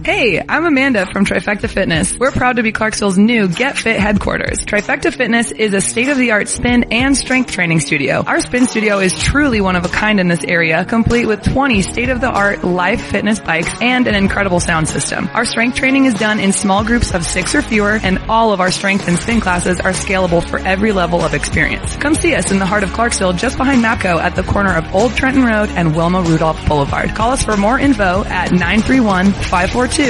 Hey, I'm Amanda from Trifecta Fitness. We're proud to be Clarksville's new Get Fit headquarters. Trifecta Fitness is a state-of-the-art spin and strength training studio. Our spin studio is truly one of a kind in this area, complete with 20 state-of-the-art live fitness bikes and an incredible sound system. Our strength training is done in small groups of 6 or fewer, and all of our strength and spin classes are scalable for every level of experience. Come see us in the heart of Clarksville, just behind MAPCO at the corner of Old Trenton Road and Wilma Rudolph Boulevard. Call us for more info at 931-542-6265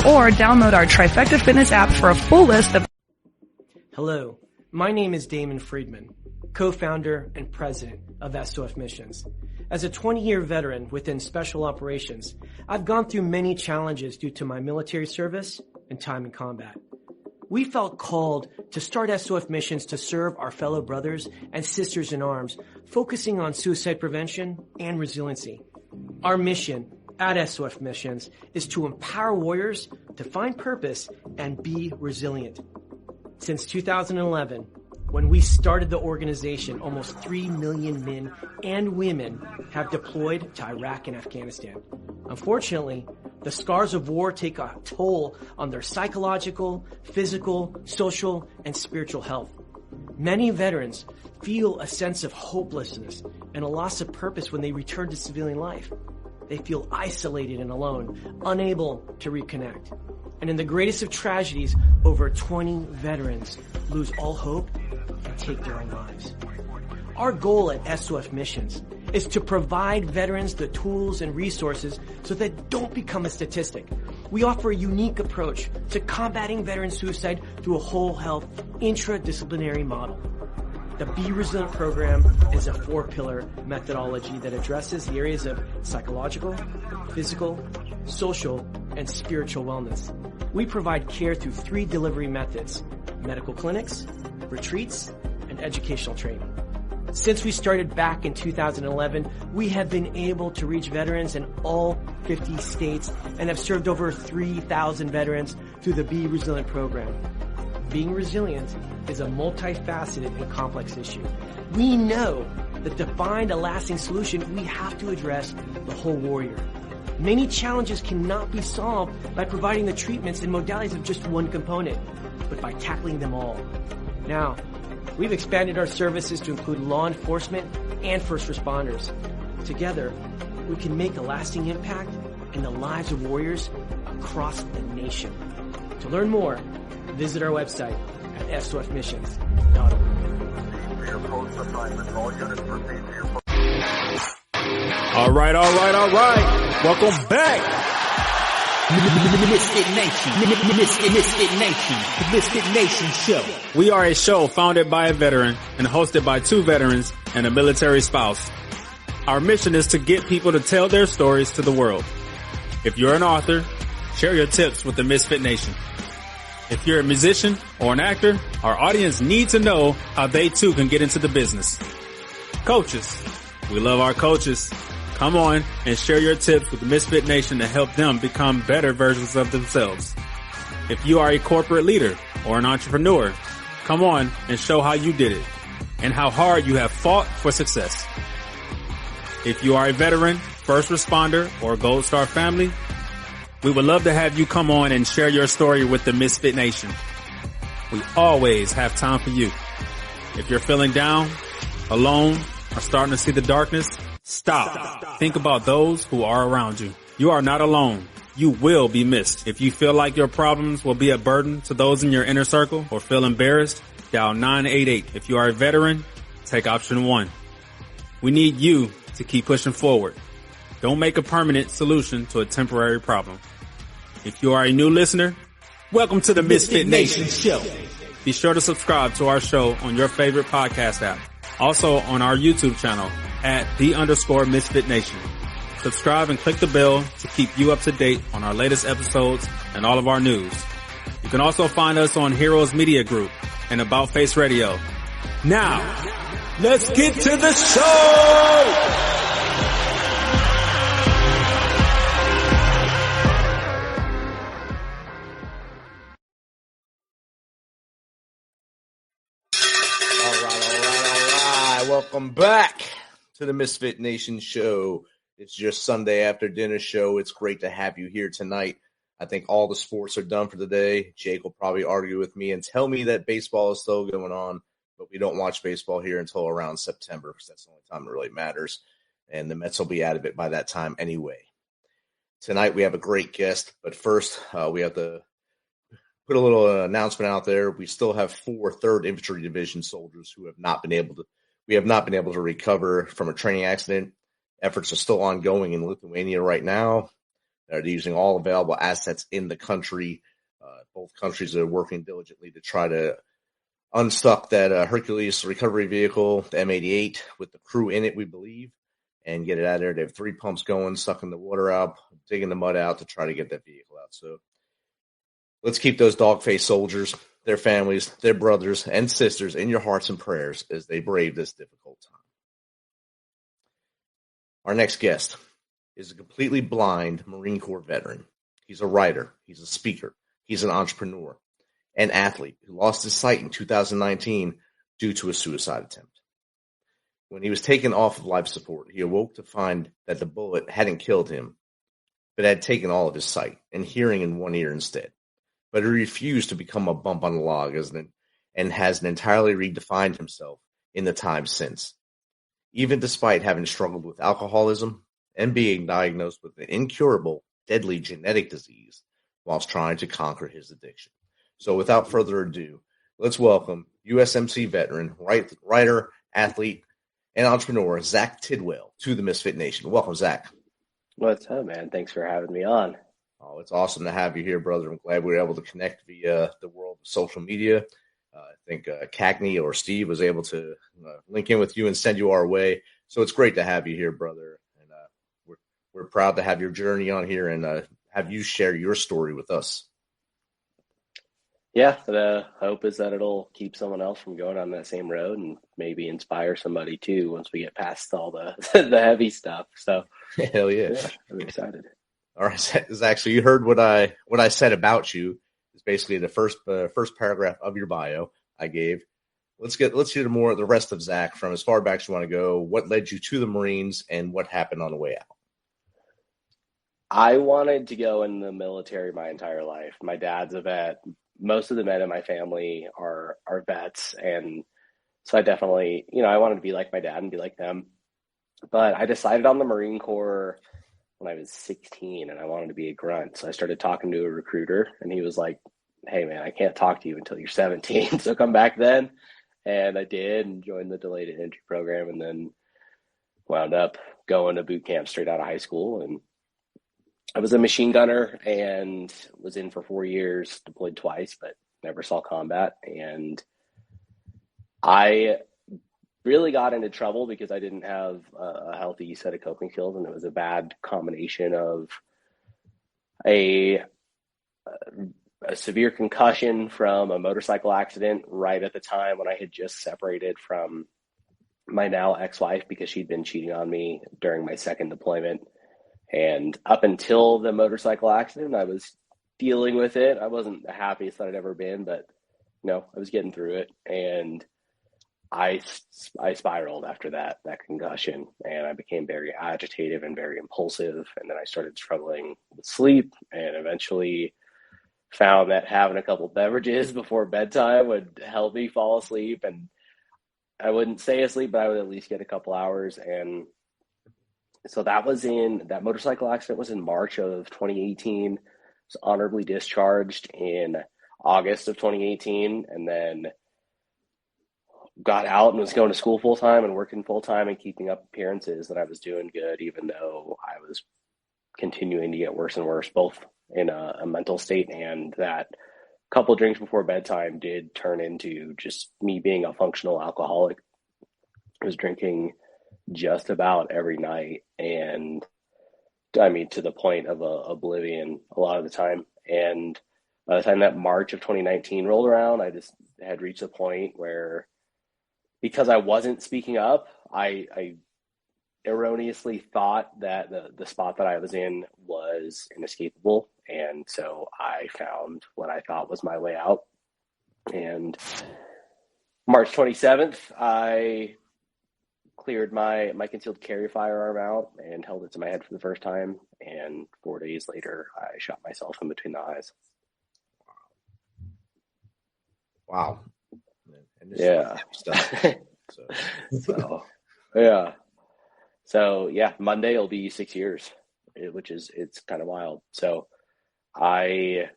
or download our Trifecta Fitness app for a full list of... Hello, my name is Damon Friedman, co-founder and president of SOF Missions. As a 20-year veteran within Special Operations, I've gone through many challenges due to my military service and time in combat. We felt called to start SOF Missions to serve our fellow brothers and sisters in arms, focusing on suicide prevention and resiliency. Our mission at SOF Missions is to empower warriors to find purpose and be resilient. Since 2011, when we started the organization, almost 3 million men and women have deployed to Iraq and Afghanistan. Unfortunately, the scars of war take a toll on their psychological, physical, social, and spiritual health. Many veterans feel a sense of hopelessness and a loss of purpose when they return to civilian life. They feel isolated and alone, unable to reconnect. And in the greatest of tragedies, over 20 veterans lose all hope and take their own lives. Our goal at SOF Missions is to provide veterans the tools and resources so that they don't become a statistic. We offer a unique approach to combating veteran suicide through a whole health, intradisciplinary model. The Be Resilient program is a 4-pillar methodology that addresses the areas of psychological, physical, social, and spiritual wellness. We provide care through 3 delivery methods: medical clinics, retreats, and educational training. Since we started back in 2011, we have been able to reach veterans in all 50 states and have served over 3,000 veterans through the Be Resilient program. Being resilient is a multifaceted and complex issue. We know that to find a lasting solution, we have to address the whole warrior. Many challenges cannot be solved by providing the treatments and modalities of just one component, but by tackling them all. Now, we've expanded our services to include law enforcement and first responders. Together, we can make a lasting impact in the lives of warriors across the nation. To learn more, visit our website at sofmissions.org. All right. Welcome back. MisFit Nation show. We are a show founded by a veteran and hosted by 2 veterans and a military spouse. Our mission is to get people to tell their stories to the world. If you're an author, share your tips with the MisFit Nation. If you're a musician or an actor, our audience needs to know how they too can get into the business. Coaches, we love our coaches. Come on and share your tips with the MisFit Nation to help them become better versions of themselves. If you are a corporate leader or an entrepreneur, come on and show how you did it and how hard you have fought for success. If you are a veteran, first responder, or Gold Star family, we would love to have you come on and share your story with the MisFit Nation. We always have time for you. If you're feeling down, alone, or starting to see the darkness, stop. Think about those who are around you. You are not alone. You will be missed. If you feel like your problems will be a burden to those in your inner circle or feel embarrassed, dial 988. If you are a veteran, take option 1. We need you to keep pushing forward. Don't make a permanent solution to a temporary problem. If you are a new listener, welcome to the MisFit Nation show. Be sure to subscribe to our show on your favorite podcast app. Also on our YouTube channel at @the_MisFit Nation. Subscribe and click the bell to keep you up to date on our latest episodes and all of our news. You can also find us on Heroes Media Group and About Face Radio. Now, let's get to the show! welcome back to the MisFitNation show. It's your Sunday after dinner show. It's great to have you here tonight. I think all the sports are done for the day. Jake will probably argue with me and tell me that baseball is still going on, but we don't watch baseball here until around September because that's the only time it really matters, and the Mets will be out of it by that time anyway. Tonight we have a great guest, but first we have to put a little announcement out there. We still have 4 3rd Infantry Division soldiers who have not been able to recover from a training accident. Efforts are still ongoing in Lithuania right now. They're using all available assets in the country. Both countries are working diligently to try to unstuck that Hercules recovery vehicle, the M88, with the crew in it, we believe, and get it out of there. They have 3 pumps going, sucking the water out, digging the mud out to try to get that vehicle out. So let's keep those dog-faced soldiers, their families, their brothers and sisters in your hearts and prayers as they brave this difficult time. Our next guest is a completely blind Marine Corps veteran. He's a writer. He's a speaker. He's an entrepreneur, an athlete who lost his sight in 2019 due to a suicide attempt. When he was taken off of life support, he awoke to find that the bullet hadn't killed him, but had taken all of his sight and hearing in one ear instead. But he refused to become a bump on the log and has entirely redefined himself in the time since. Even despite having struggled with alcoholism and being diagnosed with an incurable, deadly genetic disease whilst trying to conquer his addiction. So without further ado, let's welcome USMC veteran, writer, athlete, and entrepreneur, Zach Tidwell, to the MisFitNation. Welcome, Zach. What's up, man? Thanks for having me on. Oh, it's awesome to have you here, brother. I'm glad we were able to connect via the world of social media. I think Cagney or Steve was able to link in with you and send you our way. So it's great to have you here, brother. And we're proud to have your journey on here and have you share your story with us. Yeah, the hope is that it'll keep someone else from going on that same road and maybe inspire somebody too once we get past all the the heavy stuff. So hell yeah, I'm excited. All right, Zach. So you heard what I said about you. It's basically the first paragraph of your bio I gave. Let's hear more of the rest of Zach from as far back as you want to go. What led you to the Marines and what happened on the way out? I wanted to go in the military my entire life. My dad's a vet. Most of the men in my family are vets, and so I definitely, I wanted to be like my dad and be like them. But I decided on the Marine Corps when I was 16 and I wanted to be a grunt. So I started talking to a recruiter and he was like, hey man, I can't talk to you until you're 17. So come back then. And I did and joined the delayed entry program and then wound up going to boot camp straight out of high school. And I was a machine gunner and was in for 4 years, deployed twice, but never saw combat. And I really got into trouble because I didn't have a healthy set of coping skills, and it was a bad combination of a severe concussion from a motorcycle accident right at the time when I had just separated from my now ex-wife because she'd been cheating on me during my second deployment. And up until the motorcycle accident, I was dealing with it. I wasn't the happiest that I'd ever been, but I was getting through it. And I spiraled after that concussion, and I became very agitative and very impulsive. And then I started struggling with sleep and eventually found that having a couple beverages before bedtime would help me fall asleep. And I wouldn't stay asleep, but I would at least get a couple hours. And so that motorcycle accident was in March of 2018. I was honorably discharged in August of 2018. And then got out and was going to school full time and working full time and keeping up appearances that I was doing good, even though I was continuing to get worse and worse, both in a mental state, and that couple drinks before bedtime did turn into just me being a functional alcoholic. I was drinking just about every night, and to the point of oblivion a lot of the time. And by the time that March of 2019 rolled around, I just had reached a point where, because I wasn't speaking up, I erroneously thought that the spot that I was in was inescapable. And so I found what I thought was my way out. And March 27th, I cleared my concealed carry firearm out and held it to my head for the first time. And 4 days later, I shot myself in between the eyes. Wow. And this Yeah. Stuff, So yeah, Monday will be 6 years, which is, it's kind of wild. So I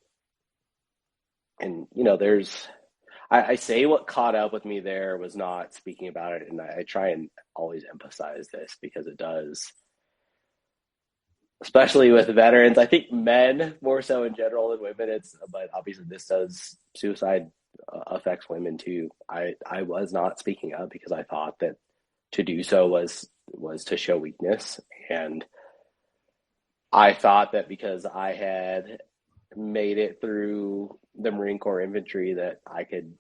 say what caught up with me there was not speaking about it. And I try and always emphasize this because it does, especially with veterans. I think men more so in general than women. But obviously this does, suicide affects women too. I was not speaking up because I thought that to do so was to show weakness. And I thought that because I had made it through the Marine Corps infantry that I could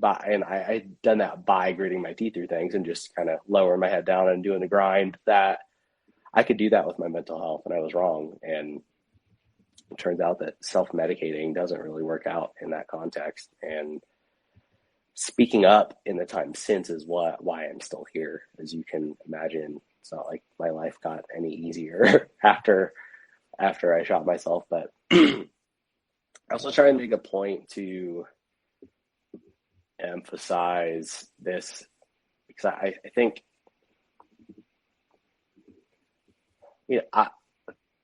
and I'd done that by gritting my teeth through things and just kind of lowering my head down and doing the grind, that I could do that with my mental health. And I was wrong. And it turns out that self-medicating doesn't really work out in that context. And speaking up in the time since is why I'm still here. As you can imagine, it's not like my life got any easier after I shot myself. But I also try and make a point to emphasize this because I think,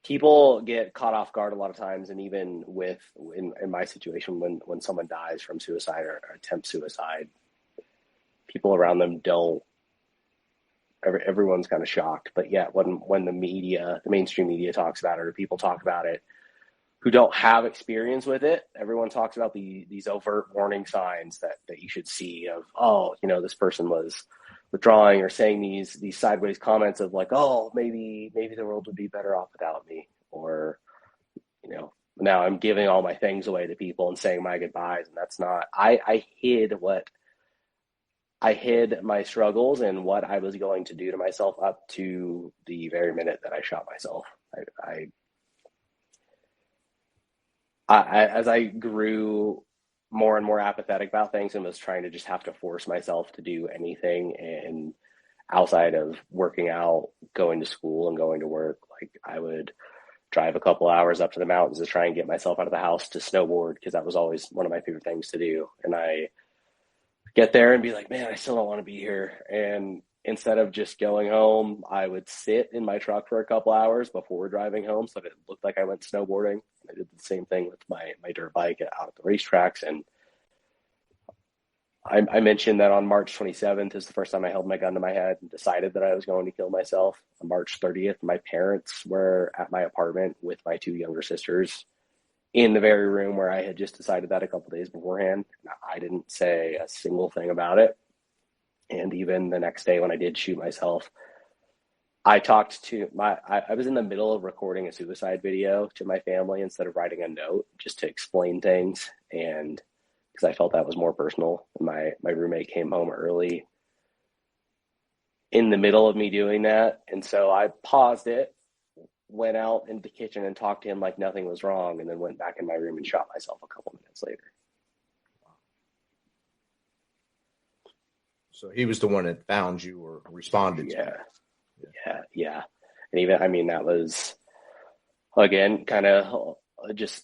people get caught off guard a lot of times. And even in my situation, when someone dies from suicide or attempt suicide, people around them everyone's kind of shocked. But yet when the mainstream media talks about it, or people talk about it who don't have experience with it, everyone talks about these overt warning signs that you should see of, this person was withdrawing or saying these sideways comments of like, oh, maybe the world would be better off without me. Or, now I'm giving all my things away to people and saying my goodbyes. And that's not, I hid my struggles and what I was going to do to myself up to the very minute that I shot myself. As I grew more and more apathetic about things and was trying to just have to force myself to do anything, and outside of working out, going to school and going to work, like I would drive a couple hours up to the mountains to try and get myself out of the house to snowboard, because that was always one of my favorite things to do. And I get there and be like, man, I still don't want to be here. And instead of just going home, I would sit in my truck for a couple hours before driving home so that it looked like I went snowboarding. I did the same thing with my dirt bike out at the racetracks. And I mentioned that on March 27th is the first time I held my gun to my head and decided that I was going to kill myself. On March 30th, my parents were at my apartment with my two younger sisters in the very room where I had just decided that a couple days beforehand. I didn't say a single thing about it. And even the next day when I did shoot myself, I talked to I was in the middle of recording a suicide video to my family instead of writing a note, just to explain things. And because I felt that was more personal. My roommate came home early in the middle of me doing that. And so I paused it, went out into the kitchen and talked to him like nothing was wrong, and then went back in my room and shot myself a couple minutes later. So he was the one that found you or responded to you. Yeah. And even, that was, again, kind of just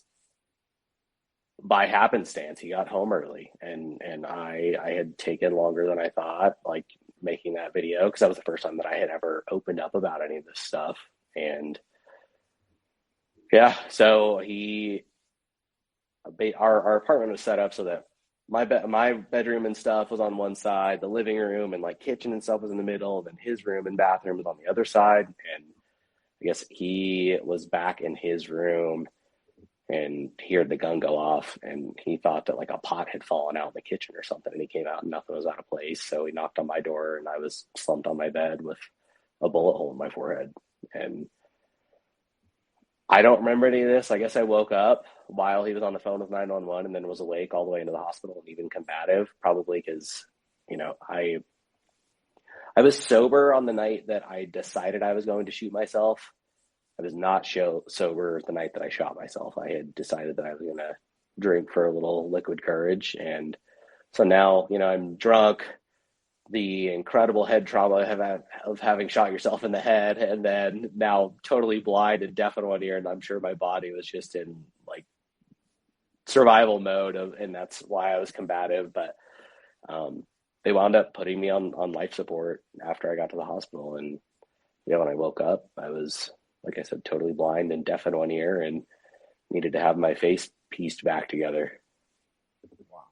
by happenstance. He got home early, and I had taken longer than I thought, like making that video, because that was the first time that I had ever opened up about any of this stuff. And yeah, so our apartment was set up so that my bedroom and stuff was on one side, the living room and like kitchen and stuff was in the middle, and then his room and bathroom was on the other side. And I guess he was back in his room and he heard the gun go off, and he thought that like a pot had fallen out in the kitchen or something, and he came out and nothing was out of place. So he knocked on my door, and I was slumped on my bed with a bullet hole in my forehead. And I don't remember any of this. I guess I woke up while he was on the phone with 911 and then was awake all the way into the hospital and even combative, probably because, I was sober on the night that I decided I was going to shoot myself. I was not sober the night that I shot myself. I had decided that I was going to drink for a little liquid courage. And so now, I'm drunk, the incredible head trauma of having shot yourself in the head, and then now totally blind and deaf in one ear. And I'm sure my body was just in like survival mode and that's why I was combative. But they wound up putting me on life support after I got to the hospital. And when I woke up, I was, like I said, totally blind and deaf in one ear and needed to have my face pieced back together. Wow.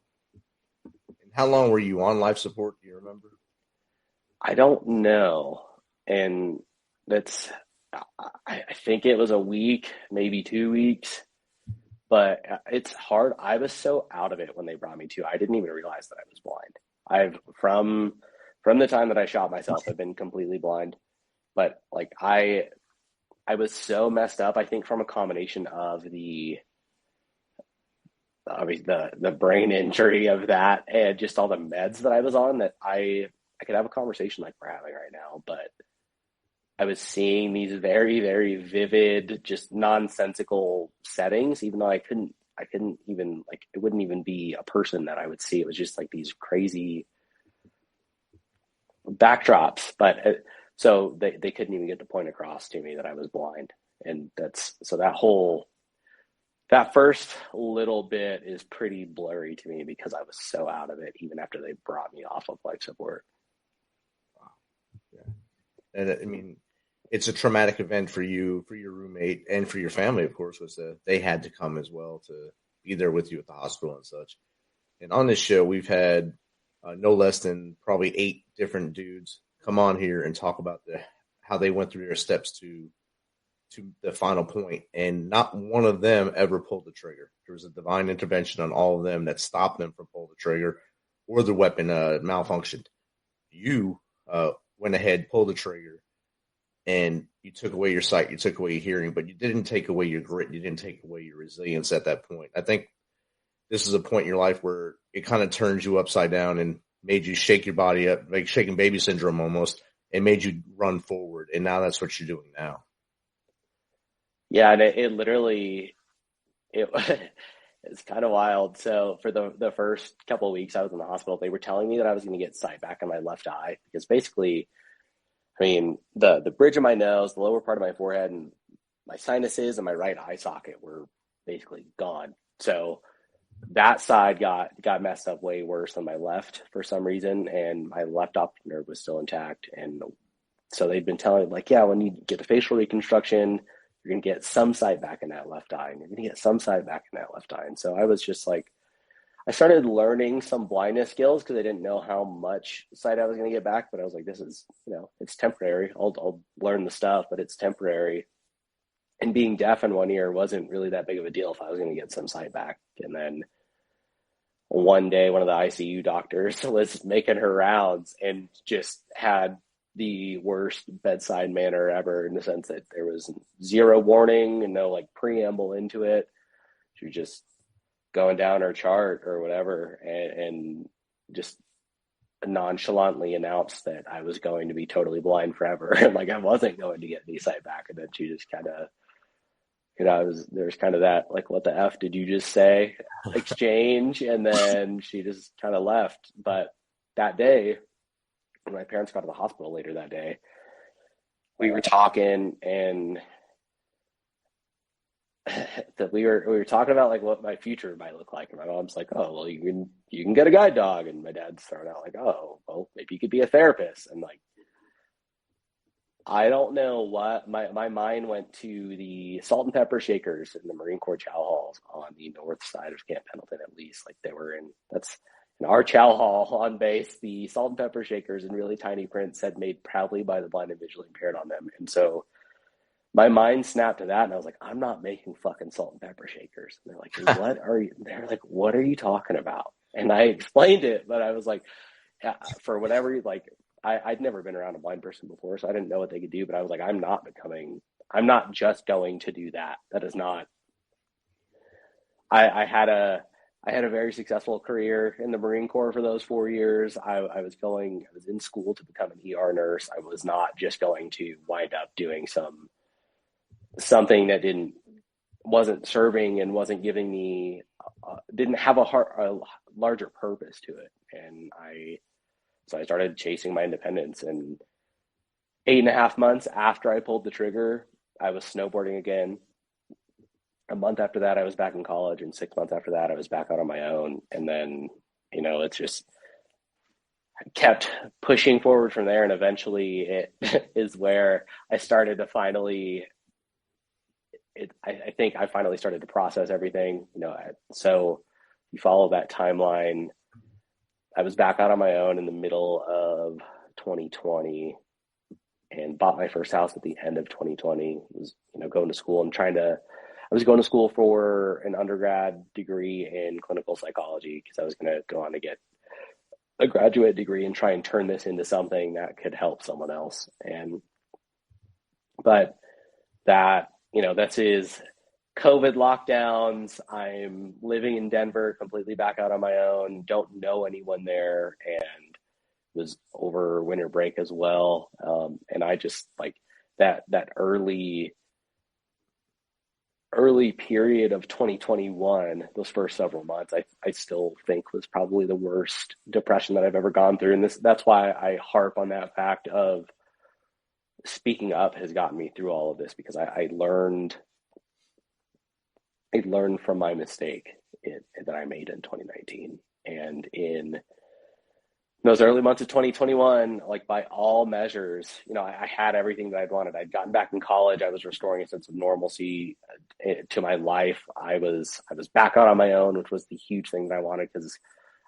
And how long were you on life support? Do you remember? I don't know. And I think it was a week, maybe 2 weeks, but it's hard. I was so out of it when they brought me to, I didn't even realize that I was blind. From the time that I shot myself, I've been completely blind, but like I was so messed up, I think from a combination of the brain injury of that and just all the meds that I was on, that I could have a conversation like we're having right now, but I was seeing these very, very vivid, just nonsensical settings, even though I couldn't even, like, it wouldn't even be a person that I would see. It was just like these crazy backdrops, but so they couldn't even get the point across to me that I was blind. And that first little bit is pretty blurry to me because I was so out of it, even after they brought me off of life support. Wow. Yeah. And I mean, it's a traumatic event for you, for your roommate, and for your family, of course, was that they had to come as well to be there with you at the hospital and such. And on this show, we've had no less than probably 8 different dudes come on here and talk about how they went through their steps to the final point, and not one of them ever pulled the trigger. There was a divine intervention on all of them that stopped them from pulling the trigger, or the weapon malfunctioned. You went ahead, pulled the trigger, and you took away your sight, you took away your hearing, but you didn't take away your grit, you didn't take away your resilience at that point. I think this is a point in your life where it kind of turns you upside down and made you shake your body up, like shaking baby syndrome almost, and made you run forward. And now that's what you're doing now. Yeah, and it literally, it's kind of wild. So for the first couple of weeks I was in the hospital, they were telling me that I was going to get sight back in my left eye because basically, I mean, the bridge of my nose, the lower part of my forehead, and my sinuses and my right eye socket were basically gone. So that side got messed up way worse than my left for some reason, and my left optic nerve was still intact. And so they've been telling me, like, yeah, when you get the facial reconstruction, you're going to get some sight back in that left eye, and you're going to get some sight back in that left eye. And so I was just like, I started learning some blindness skills because I didn't know how much sight I was going to get back, but I was like, this is, it's temporary. I'll learn the stuff, but it's temporary. And being deaf in one ear wasn't really that big of a deal if I was going to get some sight back. And then one day, one of the ICU doctors was making her rounds and just had the worst bedside manner ever, in the sense that there was zero warning and no like preamble into it. She was just going down her chart or whatever and just nonchalantly announced that I was going to be totally blind forever. And like, I wasn't going to get any sight back. And then she just kind of, there's kind of that, like, what the F did you just say exchange? And then she just kind of left. But that day, when my parents got to the hospital later that day, we were talking and that we were talking about like what my future might look like. And my mom's like, oh, well, you can get a guide dog. And my dad's throwing out like, oh, well, maybe you could be a therapist. And like, I don't know what my mind went to the salt and pepper shakers in the Marine Corps chow halls on the north side of Camp Pendleton, at least. Like that's in our chow hall on base, the salt and pepper shakers in really tiny print said made proudly by the blind and visually impaired on them. And so my mind snapped to that, and I was like, I'm not making fucking salt and pepper shakers. And they're like, what are you? They're like, what are you talking about? And I explained it, but I was like, yeah, for whatever, like, I'd never been around a blind person before, so I didn't know what they could do. But I was like, I'm not just going to do that. That is not. I had a very successful career in the Marine Corps for those 4 years. I was in school to become an ER nurse. I was not just going to wind up doing something that wasn't serving and wasn't giving me, didn't have a larger purpose to it. And So I started chasing my independence, and 8.5 months after I pulled the trigger, I was snowboarding again. A month after that, I was back in college, and 6 months after that, I was back out on my own. And then, it's just kept pushing forward from there. And eventually it is where I started to finally, I think I finally started to process everything, so you follow that timeline. I was back out on my own in the middle of 2020 and bought my first house at the end of 2020. Was, going to school and I was going to school for an undergrad degree in clinical psychology because I was going to go on to get a graduate degree and try and turn this into something that could help someone else. But that, this is COVID lockdowns. I'm living in Denver, completely back out on my own, don't know anyone there, and was over winter break as well. And I just like that early period of 2021, those first several months, I still think was probably the worst depression that I've ever gone through. And that's why I harp on that fact of speaking up has gotten me through all of this, because I learned from my mistake that I made in 2019. And in those early months of 2021, like by all measures, I had everything that I'd wanted. I'd gotten back in college. I was restoring a sense of normalcy to my life. I was back out on my own, which was the huge thing that I wanted, because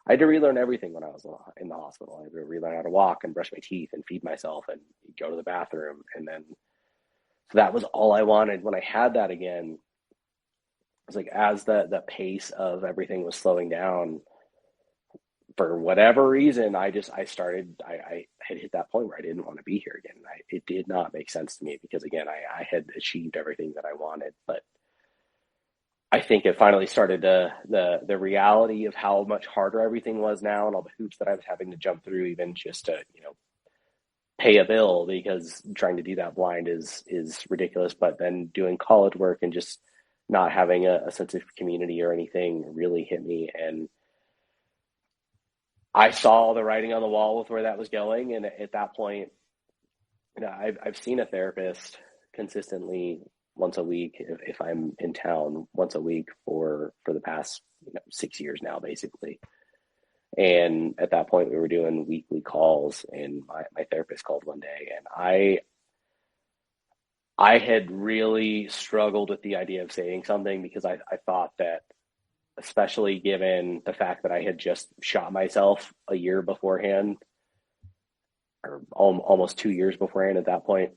I had to relearn everything when I was in the hospital. I had to relearn how to walk and brush my teeth and feed myself and go to the bathroom. And then, so that was all I wanted. When I had that again, it was like, as the pace of everything was slowing down, for whatever reason, I had hit that point where I didn't want to be here again. It did not make sense to me, because again, I had achieved everything that I wanted. But I think it finally started the reality of how much harder everything was now, and all the hoops that I was having to jump through, even just to, pay a bill, because trying to do that blind is ridiculous. But then doing college work and just not having a sense of community or anything really hit me. And I saw the writing on the wall with where that was going. And at that point, I've seen a therapist consistently once a week, if I'm in town, once a week for the past 6 years now, basically. And at that point, we were doing weekly calls, and my therapist called one day, and I had really struggled with the idea of saying something, because I thought that, especially given the fact that I had just shot myself a year beforehand, or almost 2 years beforehand at that point,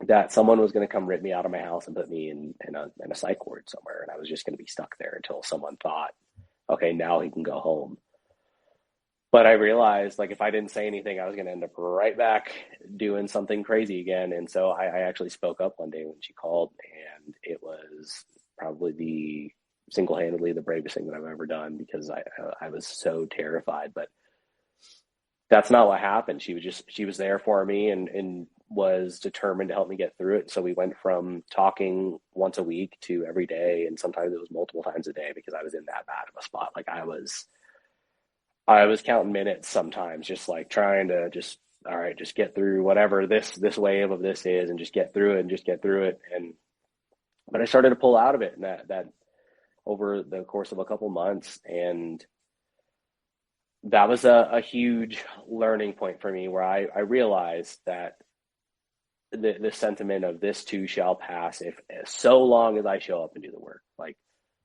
that someone was going to come rip me out of my house and put me in a psych ward somewhere. And I was just going to be stuck there until someone thought, okay, now he can go home. But I realized, like, if I didn't say anything, I was going to end up right back doing something crazy again. And so I actually spoke up one day when she called, and it was probably single-handedly the bravest thing that I've ever done, because I was so terrified. But that's not what happened. She was there for me and was determined to help me get through it. So we went from talking once a week to every day, and sometimes it was multiple times a day, because I was in that bad of a spot. Like, I was counting minutes sometimes, just like trying to just get through whatever this wave of this is, and just get through it. But I started to pull out of it, and that over the course of a couple months. And that was a huge learning point for me, where I realized that the sentiment of this too shall pass, if so long as I show up and do the work. Like,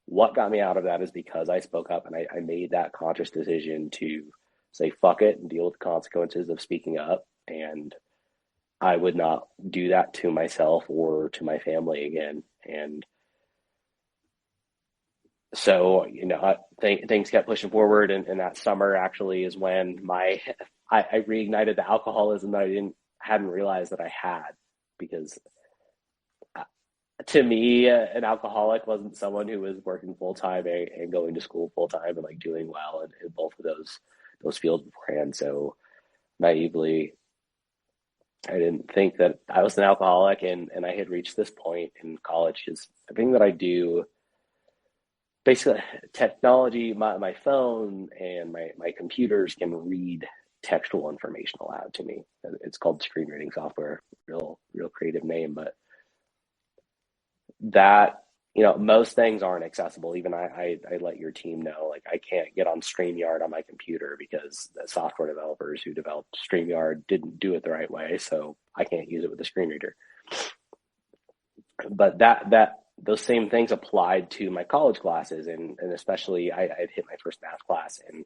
what got me out of that is because I spoke up, and I made that conscious decision to say, fuck it, and deal with the consequences of speaking up. And I would not do that to myself or to my family again. And so, things kept pushing forward. And that summer actually is when I reignited the alcoholism that I hadn't realized that I had, because to me, an alcoholic wasn't someone who was working full time and going to school full time and like doing well in both of those fields beforehand. So naively, I didn't think that I was an alcoholic, and I had reached this point in college, because everything that I do, basically technology, my phone and my computers can read textual information allowed to me. It's called screen reading software, real creative name, but that, most things aren't accessible. Even I let your team know, like, I can't get on StreamYard on my computer because the software developers who developed StreamYard didn't do it the right way, so I can't use it with a screen reader. But those same things applied to my college classes, and especially I'd hit my first math class, and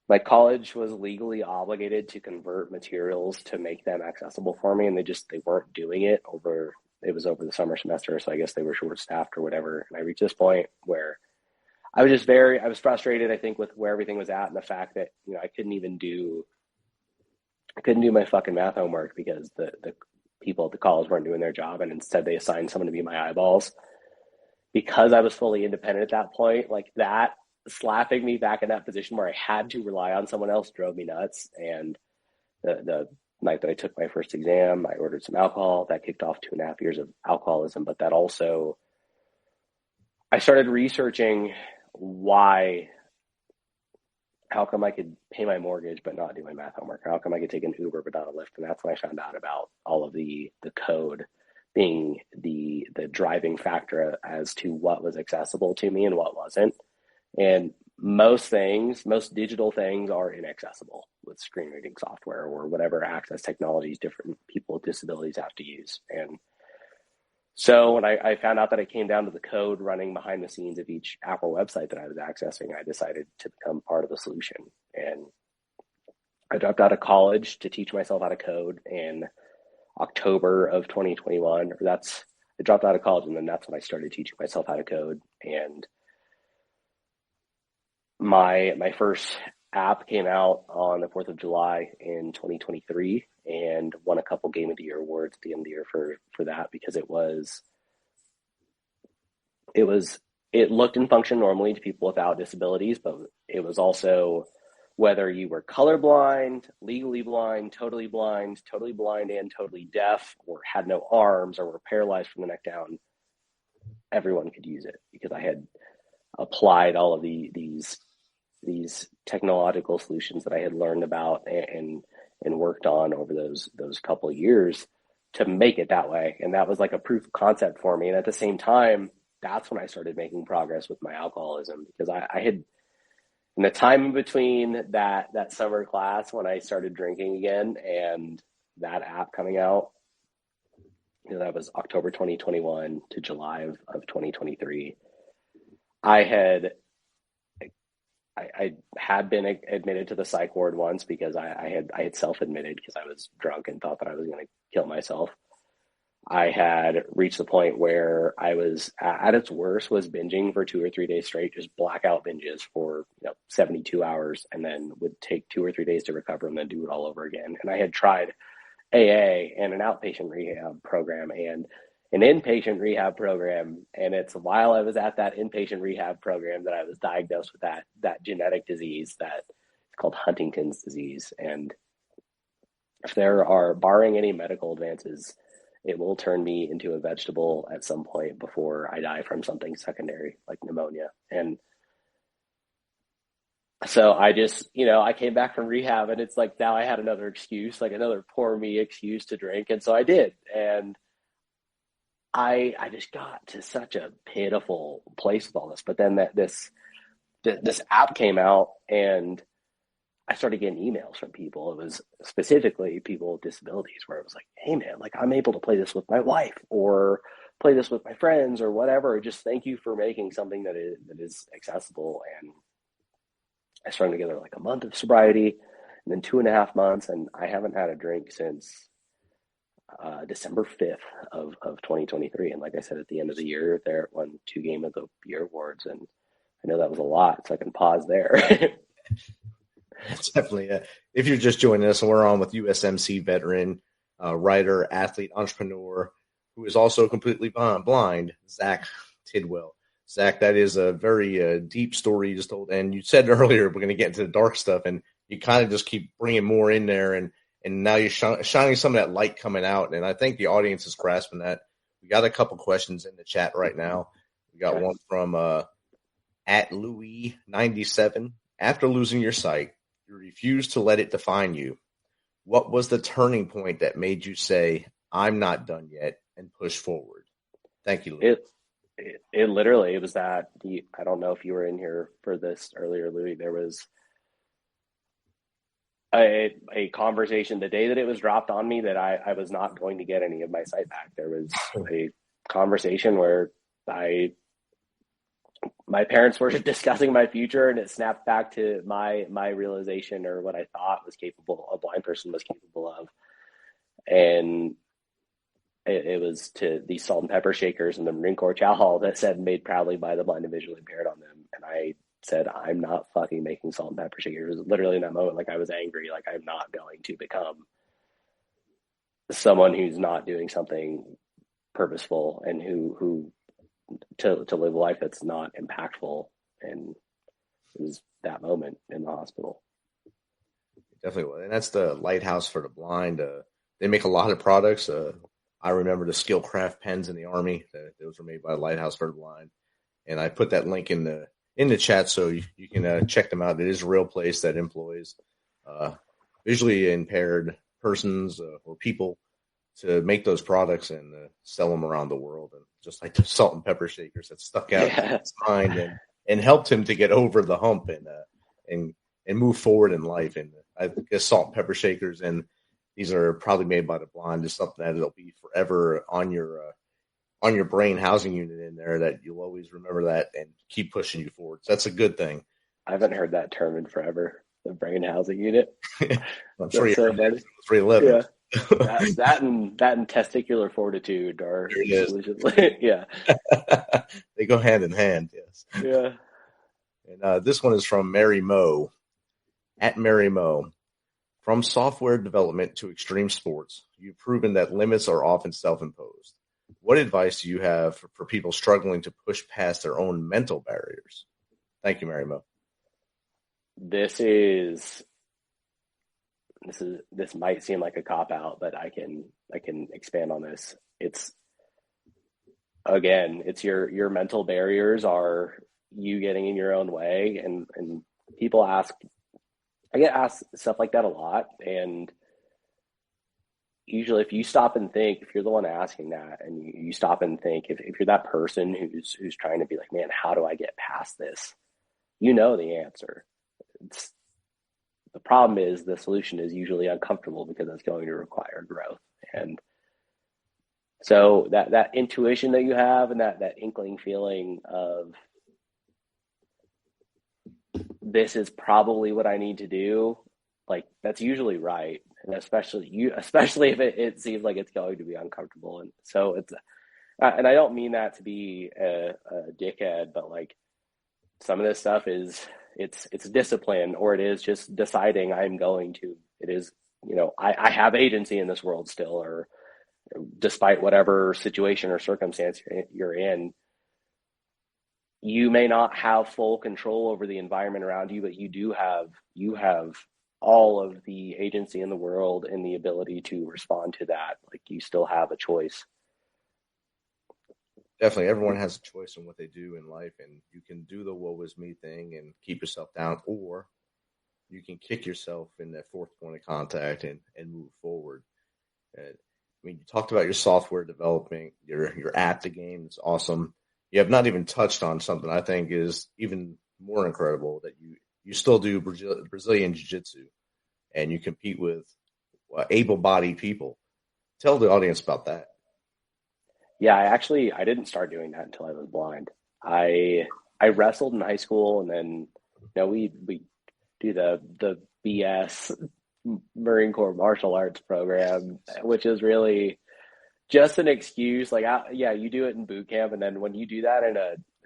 my college was legally obligated to convert materials to make them accessible for me, and they weren't doing it over the summer semester, so I guess they were short-staffed or whatever. And I reached this point where I was frustrated, I think, with where everything was at, and the fact that, I couldn't do my fucking math homework because the people at the college weren't doing their job, and instead they assigned someone to be my eyeballs. Because I was fully independent at that point, like, that slapping me back in that position where I had to rely on someone else drove me nuts. And the night that I took my first exam, I ordered some alcohol. That kicked off 2.5 years of alcoholism. But that also, I started researching how come I could pay my mortgage but not do my math homework? How come I could take an Uber but not a Lyft? And that's when I found out about all of the code being the driving factor as to what was accessible to me and what wasn't. And most digital things are inaccessible with screen reading software or whatever access technologies different people with disabilities have to use. And so when I found out that it came down to the code running behind the scenes of each app or website that I was accessing, I decided to become part of the solution. And I dropped out of college to teach myself how to code in October of 2021. I dropped out of college, and then that's when I started teaching myself how to code. And my first app came out on the 4th of July in 2023 and won a couple Game of the Year awards at the end of the year for that, because it looked and functioned normally to people without disabilities, but it was also whether you were colorblind, legally blind, totally blind and totally deaf, or had no arms, or were paralyzed from the neck down, everyone could use it, because I had applied all of these technological solutions that I had learned about and worked on over those couple of years to make it that way. And that was like a proof of concept for me. And at the same time, that's when I started making progress with my alcoholism, because I had, in the time in between that summer class when I started drinking again and that app coming out, that was October 2021 to July of 2023, I had been admitted to the psych ward once because I had self-admitted because I was drunk and thought that I was going to kill myself. I had reached the point where I was at its worst, was binging for 2 or 3 days straight, just blackout binges for 72 hours, and then would take 2 or 3 days to recover and then do it all over again. And I had tried AA and an outpatient rehab program and an inpatient rehab program. And it's while I was at that inpatient rehab program that I was diagnosed with that genetic disease that it's called Huntington's disease. And if there are, barring any medical advances, it will turn me into a vegetable at some point before I die from something secondary like pneumonia. And so I just, I came back from rehab, and it's like, now I had another excuse, like another poor me excuse to drink. And so I did. And I just got to such a pitiful place with all this. But then this app came out, and I started getting emails from people. It was specifically people with disabilities, where it was like, hey man, like, I'm able to play this with my wife or play this with my friends or whatever. Just thank you for making something that is accessible. And I strung together like a month of sobriety and then 2.5 months. And I haven't had a drink since December 5th of 2023. And like I said, at the end of the year, there won 2 Game of the Year awards. And I know that was a lot, so I can pause there. Definitely. If you're just joining us, and we're on with USMC veteran, writer, athlete, entrepreneur, who is also completely blind, Zach Tidwell. Zach, that is a very deep story you just told. And you said earlier, we're going to get into the dark stuff, and you kind of just keep bringing more in there. And now you're shining some of that light coming out. And I think the audience is grasping that. We got a couple questions in the chat right now. We got one from at Louis97. After losing your sight, You refused to let it define you. What was the turning point that made you say, I'm not done yet, and push forward? Thank you, Louis. It literally, it was that, I don't know if you were in here for this earlier, Louis, there was a conversation the day that it was dropped on me that I was not going to get any of my sight back. There was a conversation where my parents were discussing my future, and it snapped back to my realization, or what I thought a blind person was capable of. And it was to the salt and pepper shakers and the Marine Corps chow hall that said "made proudly by the blind and visually impaired" on them. And I said, I'm not fucking making salt and pepper shakers. It was literally in that moment, like, I was angry, like, I'm not going to become someone who's not doing something purposeful and who to live a life that's not impactful. And it was that moment in the hospital. Definitely. And that's the Lighthouse for the Blind. They make a lot of products. I remember the Skillcraft pens in the Army. Those were made by Lighthouse for the Blind. And I put that link in the chat so you can check them out. It is a real place that employs visually impaired persons or people to make those products and sell them around the world. And just like the salt and pepper shakers that stuck out in his mind and helped him to get over the hump and move forward in life. And I guess salt and pepper shakers, and these are probably made by the blind, is something that it'll be forever on your brain housing unit in there, that you'll always remember that and keep pushing you forward. So that's a good thing. I haven't heard that term in forever, the brain housing unit. I'm sure you heard that. 311. Yeah. that and testicular fortitude are solutions. Yeah. They go hand in hand, yes. Yeah. And this one is from Mary Moe, at Mary Moe. From software development to extreme sports, you've proven that limits are often self-imposed. What advice do you have for people struggling to push past their own mental barriers? Thank you, Mary Moe. This might seem like a cop-out, but I can expand on this. It's your mental barriers are you getting in your own way, and people I get asked stuff like that a lot, and usually if you stop and think, if you're the one asking that, and you stop and think, if you're that person who's trying to be like, man, how do I get past this? You know the answer. The problem is the solution is usually uncomfortable because it's going to require growth. And so that intuition that you have and that inkling feeling of this is probably what I need to do, like, that's usually right. And especially if it seems like it's going to be uncomfortable. And so it's, and I don't mean that to be a dickhead, but like, some of this stuff is, it's discipline, or it is just deciding it is, I have agency in this world still, or despite whatever situation or circumstance you're in, you may not have full control over the environment around you, but you have all of the agency in the world and the ability to respond to that. Like, you still have a choice. Definitely. Everyone has a choice in what they do in life, and you can do the woe is me thing and keep yourself down, or you can kick yourself in that fourth point of contact and move forward. You talked about your software development, your app, the game. It's awesome. You have not even touched on something I think is even more incredible, that you still do Brazilian Jiu-Jitsu, and you compete with able-bodied people. Tell the audience about that. Yeah, I didn't start doing that until I was blind. I wrestled in high school, and then we do the BS Marine Corps martial arts program, which is really just an excuse. Like, you do it in boot camp, and then when you do that in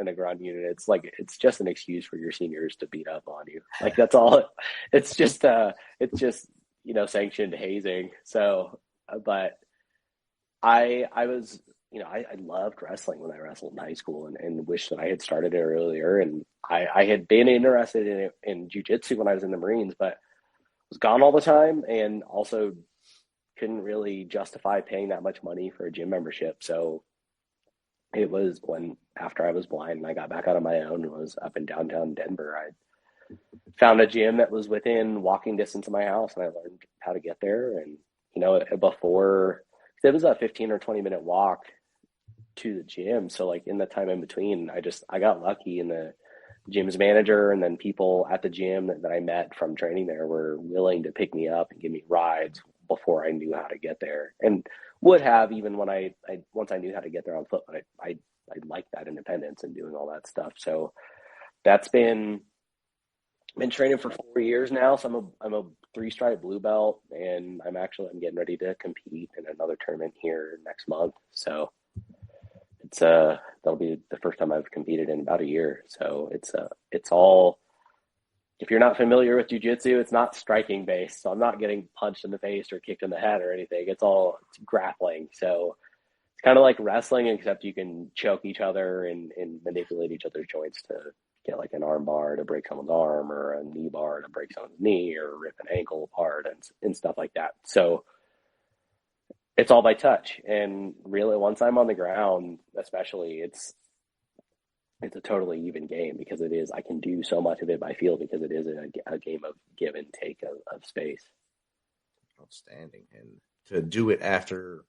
a ground unit, it's just an excuse for your seniors to beat up on you. Like, that's all. It's just sanctioned hazing. So, but I was. I loved wrestling when I wrestled in high school, and wish that I had started it earlier. And I had been interested in jiu-jitsu when I was in the Marines, but was gone all the time, and also couldn't really justify paying that much money for a gym membership. So it was after I was blind and I got back out on my own and was up in downtown Denver, I found a gym that was within walking distance of my house, and I learned how to get there. And, before, it was a 15 or 20-minute walk to the gym. So like in the time in between, I got lucky, and the gym's manager and then people at the gym that I met from training there were willing to pick me up and give me rides before I knew how to get there, and would have even when I once I knew how to get there on foot. But I liked that independence and doing all that stuff. So that's been training for 4 years now. So I'm a 3-stripe blue belt, and I'm getting ready to compete in another tournament here next month. So it's that'll be the first time I've competed in about a year. So it's all, if you're not familiar with jiu-jitsu, it's not striking based. So I'm not getting punched in the face or kicked in the head or anything. It's grappling. So it's kind of like wrestling, except you can choke each other and manipulate each other's joints to get like an arm bar to break someone's arm, or a knee bar to break someone's knee, or rip an ankle apart and stuff like that. So it's all by touch. And really, once I'm on the ground, especially, it's a totally even game, because I can do so much of it by feel, because it is a game of give and take of space. Outstanding. And to do it after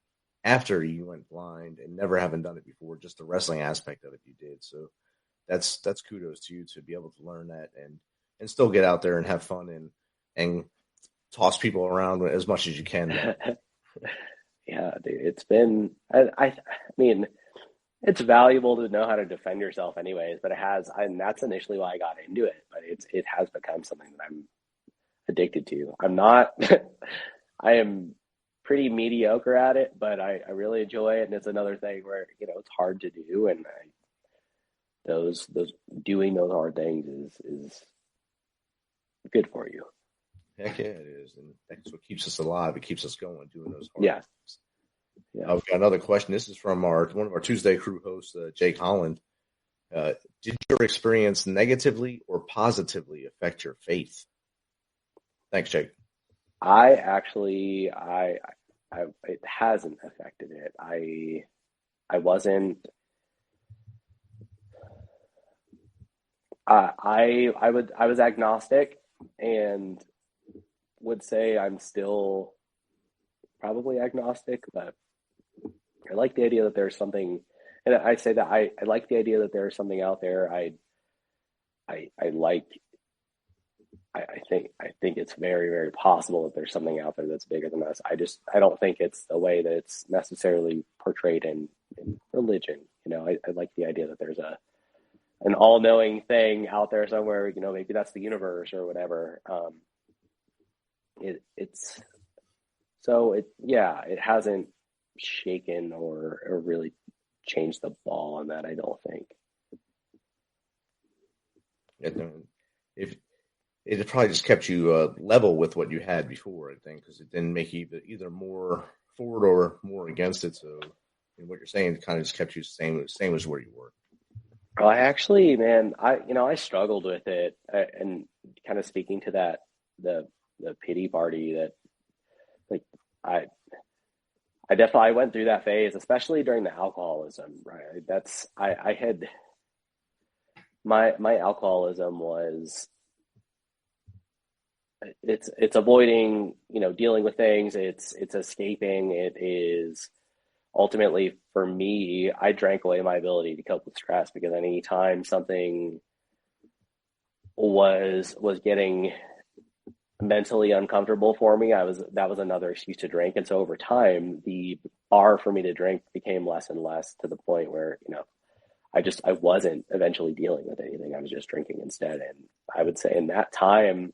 you went blind and never having done it before, just the wrestling aspect of it you did. So that's kudos to you to be able to learn that and still get out there and have fun and toss people around as much as you can. Yeah, dude, it's been, I mean, it's valuable to know how to defend yourself anyways, but and that's initially why I got into it, but it has become something that I'm addicted to. I am pretty mediocre at it, but I really enjoy it. And it's another thing where, it's hard to do. And those doing those hard things is good for you. Heck yeah, it is. And that's what keeps us alive. It keeps us going, doing those hard things. Yeah. I've got another question. This is from one of our Tuesday crew hosts, Jake Holland. Did your experience negatively or positively affect your faith? Thanks, Jake. It hasn't affected it. I wasn't. I was agnostic, and would say I'm still probably agnostic, but I like the idea that there's something, and I say that I like the idea that there's something out there. I think it's very, very possible that there's something out there that's bigger than us. I don't think it's the way that it's necessarily portrayed in religion. I like the idea that there's an all-knowing thing out there somewhere, maybe that's the universe or whatever. It hasn't shaken or really changed the ball on that, I don't think. It probably just kept you level with what you had before, I think, because it didn't make you either more forward or more against it. So what you're saying kind of just kept you same as where you were. Well, I actually, man, I struggled with it, and kind of speaking to that, the pity party that, like, I definitely went through that phase, especially during the alcoholism, right? I had, my alcoholism was, it's avoiding, dealing with things. It's escaping. It is ultimately, for me, I drank away my ability to cope with stress, because any time something was getting mentally uncomfortable for me, that was another excuse to drink. And so over time, the bar for me to drink became less and less, to the point where, I wasn't eventually dealing with anything. I was just drinking instead. And I would say in that time,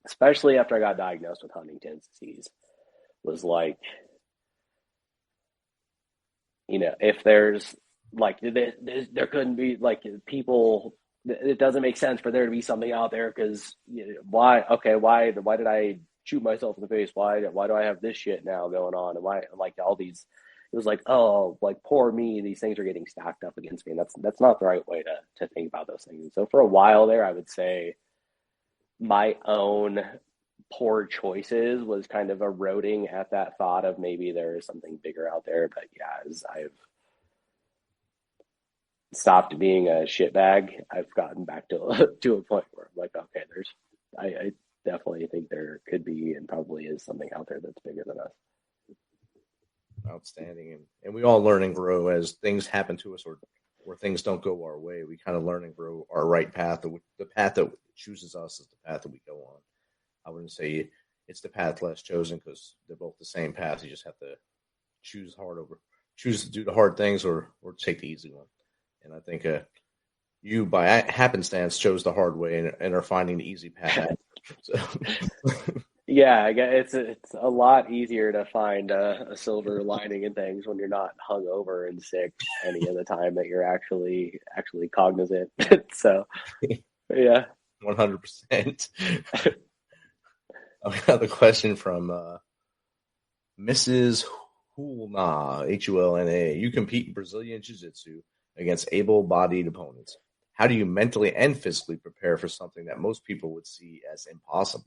especially after I got diagnosed with Huntington's disease, was like, if there's like, there couldn't be like people, it doesn't make sense for there to be something out there, because why did I shoot myself in the face? Why do I have this shit now going on? And why, like, all these, it was like, oh, like, poor me, these things are getting stacked up against me. And that's not the right way to think about those things. And so for a while there, I would say my own poor choices was kind of eroding at that thought of maybe there is something bigger out there. But yeah, as I've stopped being a shitbag, I've gotten back to a point where I'm like, outstanding. And we all learn and grow as things happen to us or things don't go our way. We kind of learn and grow our right path. The path that chooses us is the path that we go on. I wouldn't say it's the path less chosen because they're both the same path. You just have to choose to do the hard things or take the easy one. And I think you, by happenstance, chose the hard way and are finding the easy path. So. Yeah, it's a lot easier to find a silver lining in things when you're not hungover and sick any of the time that you're actually cognizant. So, yeah. 100%. Another question from Mrs. Hulna, Hulna. You compete in Brazilian Jiu-Jitsu against able-bodied opponents. How do you mentally and physically prepare for something that most people would see as impossible?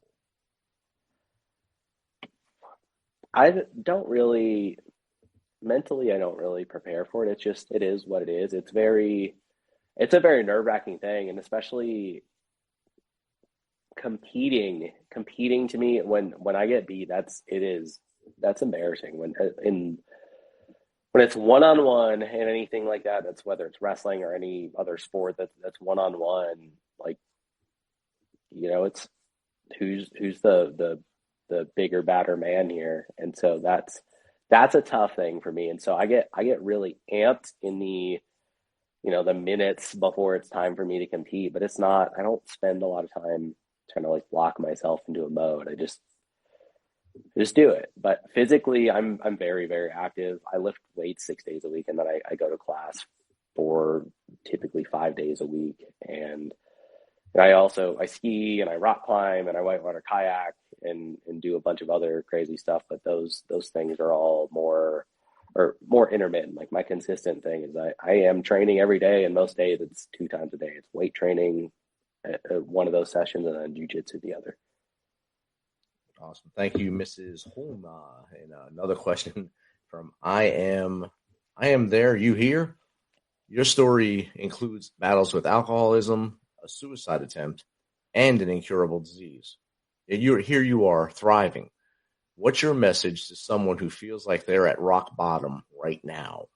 I don't really prepare for it. It is what it is. It's a very nerve-wracking thing, and especially competing to me when I get beat, that's embarrassing. When it's one-on-one and anything like that, that's whether it's wrestling or any other sport that's one-on-one, like, it's who's the bigger, badder man here. And so that's a tough thing for me. And so I get really amped in the minutes before it's time for me to compete, but I don't spend a lot of time trying to like lock myself into a mode. I just do it. But physically, I'm very, very active. I lift weights 6 days a week, and then I go to class for typically 5 days a week. And I ski and I rock climb and I whitewater kayak and do a bunch of other crazy stuff. But those things are all more intermittent. Like my consistent thing is I am training every day, and most days it's 2 times a day. It's weight training at one of those sessions and then jiu-jitsu the other. Awesome. Thank you, Mrs. Holma. And another question from I am there, you here? Your story includes battles with alcoholism, a suicide attempt, and an incurable disease. Here you are, thriving. What's your message to someone who feels like they're at rock bottom right now?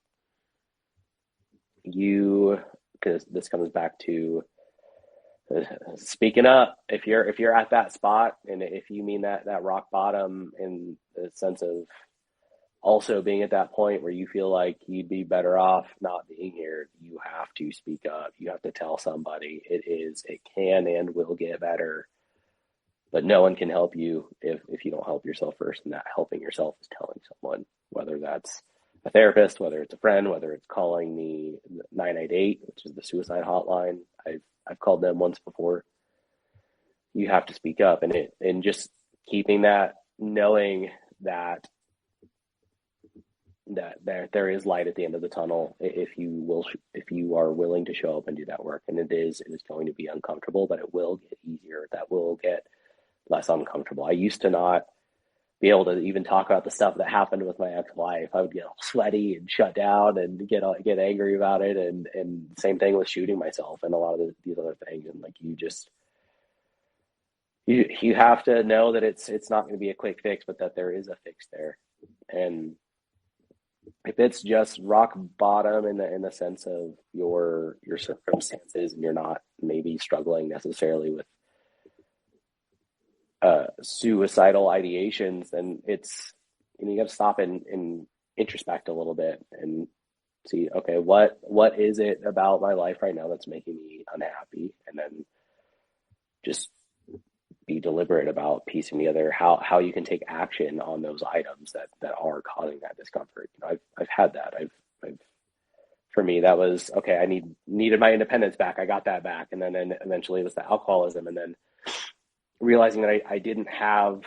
Because this comes back to speaking up. If you're at that spot, and if you mean that rock bottom in the sense of also being at that point where you feel like you'd be better off not being here, you have to speak up. You have to tell somebody. It can and will get better, but no one can help you if you don't help yourself first. And that helping yourself is telling someone, whether that's a therapist, whether it's a friend, whether it's calling the 988, which is the suicide hotline. I've called them once before. You have to speak up, and just keeping that, knowing that there is light at the end of the tunnel if you are willing to show up and do that work. And it is going to be uncomfortable, but it will get easier. That will get less uncomfortable. I used to not be able to even talk about the stuff that happened with my ex-wife. I would get all sweaty and shut down and get angry about it. And same thing with shooting myself and a lot of these other things. And like, you have to know that it's not going to be a quick fix, but that there is a fix there. And if it's just rock bottom in the sense of your circumstances, and you're not maybe struggling necessarily with suicidal ideations, then you got to stop and introspect a little bit and see, okay, what is it about my life right now that's making me unhappy? And then just be deliberate about piecing together how you can take action on those items that are causing that discomfort. I've had that. For me, that was, okay, I needed my independence back. I got that back. And then eventually it was the alcoholism, and then realizing that I didn't have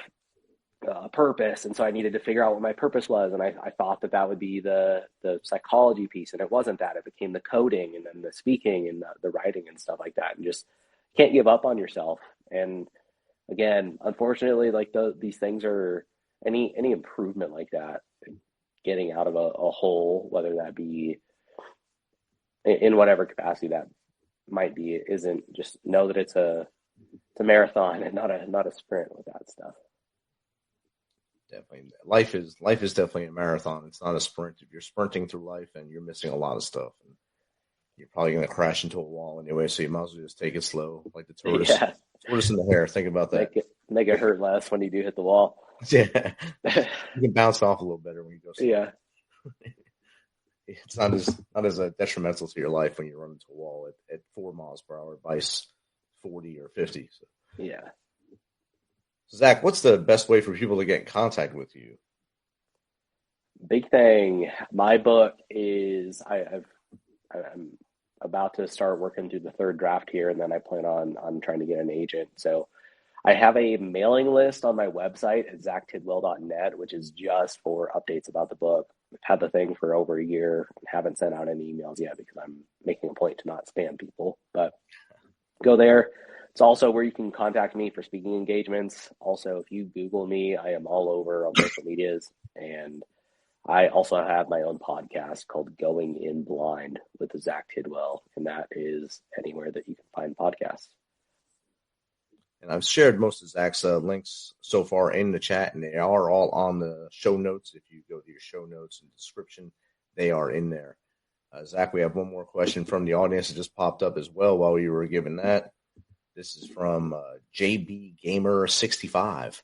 a purpose. And so I needed to figure out what my purpose was. And I thought that would be the psychology piece. And it wasn't that. It became the coding and then the speaking and the writing and stuff like that. And just can't give up on yourself. And again, unfortunately, like these things are any improvement like that, getting out of a hole, whether that be in whatever capacity that might be, isn't, just know that it's a marathon and not a sprint with that stuff. Definitely. Life is definitely a marathon. It's not a sprint. If you're sprinting through life and you're missing a lot of stuff, and you're probably going to crash into a wall anyway, so you might as well just take it slow, like the tortoise. Yeah. Tortoise in the hare. Think about that. Make it hurt less when you do hit the wall. Yeah. You can bounce off a little better when you go slow. Yeah. It's not as detrimental to your life when you run into a wall at 4 miles per hour, vice 40 or 50. So. Yeah. Zach, what's the best way for people to get in contact with you? Big thing. My book is I'm about to start working through the 3rd draft here, and then I plan on trying to get an agent. So I have a mailing list on my website at zachtidwell.net, which is just for updates about the book. I've had the thing for over a year and haven't sent out any emails yet because I'm making a point to not spam people. But go there. It's also where you can contact me for speaking engagements. Also, if you Google me, I am all over on social medias. And I also have my own podcast called Going In Blind with Zach Tidwell, and that is anywhere that you can find podcasts. And I've shared most of Zach's links so far in the chat, and they are all on the show notes. If you go to your show notes and description, they are in there. Zach, we have one more question from the audience that just popped up as well while you were giving that. This is from JB Gamer 65.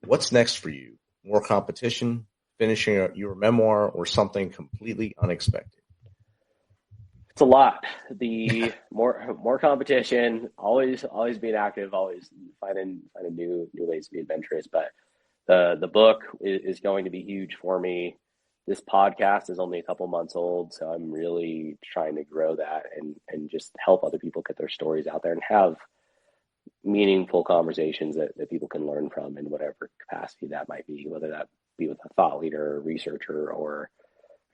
What's next for you? More competition, finishing your memoir, or something completely unexpected? It's a lot. The more competition, always being active, always finding new ways to be adventurous. But the book is going to be huge for me. This podcast is only a couple months old, so I'm really trying to grow that and just help other people get their stories out there and have meaningful conversations that people can learn from in whatever capacity that might be, whether that be with a thought leader, or researcher, or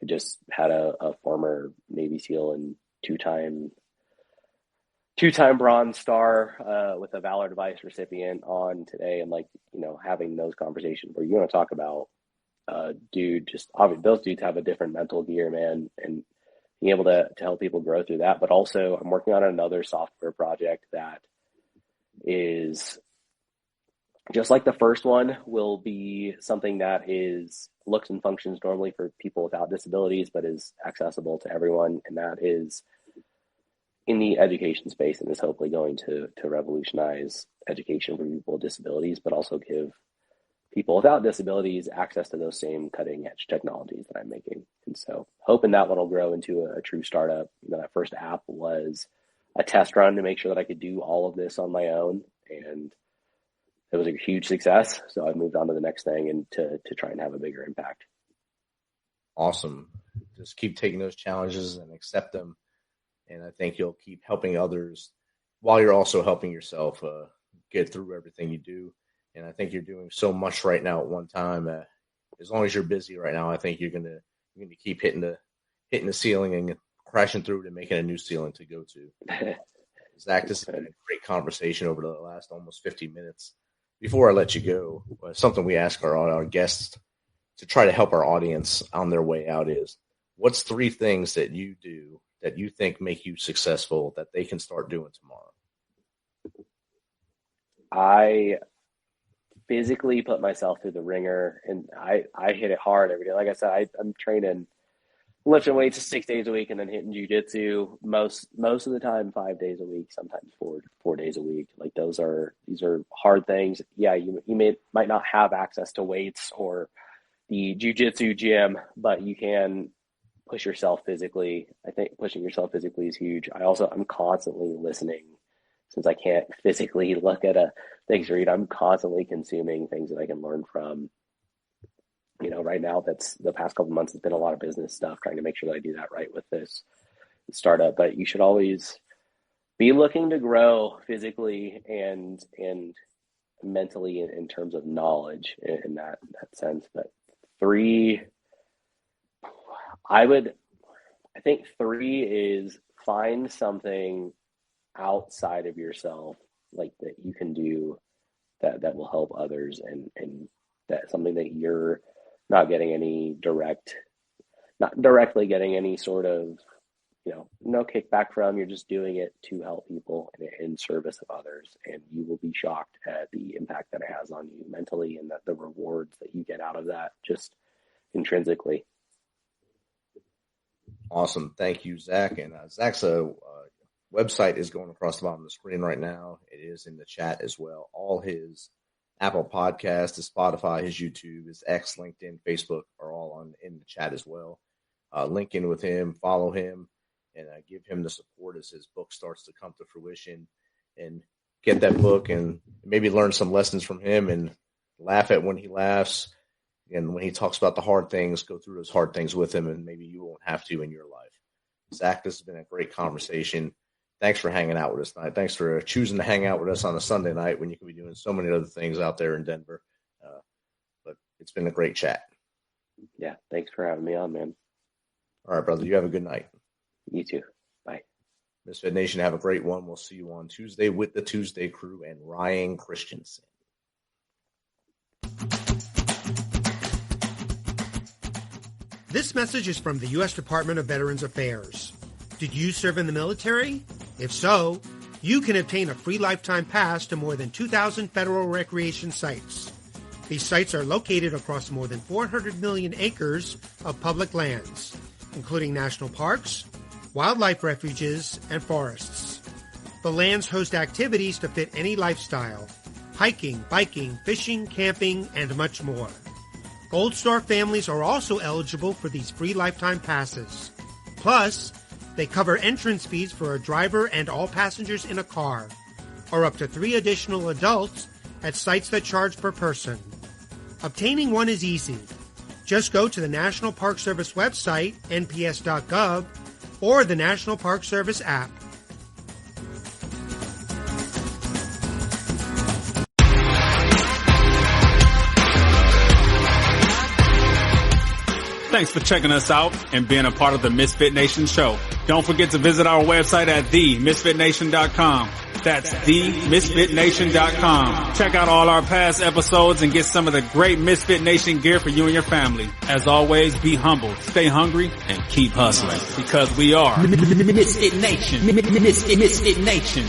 I just had a former Navy SEAL and two-time Bronze Star with a Valor Device recipient on today, and having those conversations where you want to talk about those dudes have a different mental gear, man, and being able to help people grow through that. But also, I'm working on another software project that is just like the first one, will be something that looks and functions normally for people without disabilities, but is accessible to everyone. And that is in the education space, and is hopefully going to revolutionize education for people with disabilities, but also give people without disabilities access to those same cutting edge technologies that I'm making. And so hoping that one will grow into a true startup. That first app was a test run to make sure that I could do all of this on my own. And it was a huge success. So I've moved on to the next thing and to try and have a bigger impact. Awesome. Just keep taking those challenges and accept them. And I think you'll keep helping others while you're also helping yourself get through everything you do. And I think you're doing so much right now at one time. As long as you're busy right now, I think you're gonna keep hitting the ceiling and crashing through to making a new ceiling to go to. Zach, this has been a great conversation over the last almost 50 minutes. Before I let you go, something we ask our guests to try to help our audience on their way out is, what's 3 things that you do that you think make you successful that they can start doing tomorrow? I physically put myself through the ringer, and I hit it hard every day. Like I said, I'm training, lifting weights 6 days a week, and then hitting jiu-jitsu most of the time 5 days a week, sometimes four days a week. Like these are hard things. Yeah, you might not have access to weights or the jiu-jitsu gym, but you can push yourself physically. I think pushing yourself physically is huge. I'm constantly listening. Since I can't physically look at things to read, I'm constantly consuming things that I can learn from. Right now, that's the past couple of months has been a lot of business stuff, trying to make sure that I do that right with this startup. But you should always be looking to grow physically and mentally in terms of knowledge in that sense. But 3, I think 3 is find something outside of yourself, like that you can do that will help others, and that's something that you're not directly getting any sort of no kickback from. You're just doing it to help people and in service of others. And you will be shocked at the impact that it has on you mentally and the rewards that you get out of that just intrinsically. Awesome. Thank you, Zach. And Zach's website is going across the bottom of the screen right now. It is in the chat as well. All his Apple Podcast, his Spotify, his YouTube, his X, LinkedIn, Facebook are all in the chat as well. Link in with him, follow him, and give him the support as his book starts to come to fruition, and get that book and maybe learn some lessons from him and laugh at when he laughs. And when he talks about the hard things, go through those hard things with him, and maybe you won't have to in your life. Zach, this has been a great conversation. Thanks for hanging out with us tonight. Thanks for choosing to hang out with us on a Sunday night when you can be doing so many other things out there in Denver. But it's been a great chat. Yeah, thanks for having me on, man. All right, brother. You have a good night. You too. Bye. MisFit Nation, have a great one. We'll see you on Tuesday with the Tuesday Crew and Ryan Christensen. This message is from the U.S. Department of Veterans Affairs. Did you serve in the military? If so, you can obtain a free lifetime pass to more than 2,000 federal recreation sites. These sites are located across more than 400 million acres of public lands, including national parks, wildlife refuges, and forests. The lands host activities to fit any lifestyle: hiking, biking, fishing, camping, and much more. Gold Star families are also eligible for these free lifetime passes. Plus, they cover entrance fees for a driver and all passengers in a car, or up to 3 additional adults at sites that charge per person. Obtaining one is easy. Just go to the National Park Service website, nps.gov, or the National Park Service app. Thanks for checking us out and being a part of the Misfit Nation show. Don't forget to visit our website at themisfitnation.com. That's themisfitnation.com. Check out all our past episodes and get some of the great Misfit Nation gear for you and your family. As always, be humble, stay hungry, and keep hustling, because we are Misfit Nation. Misfit Nation.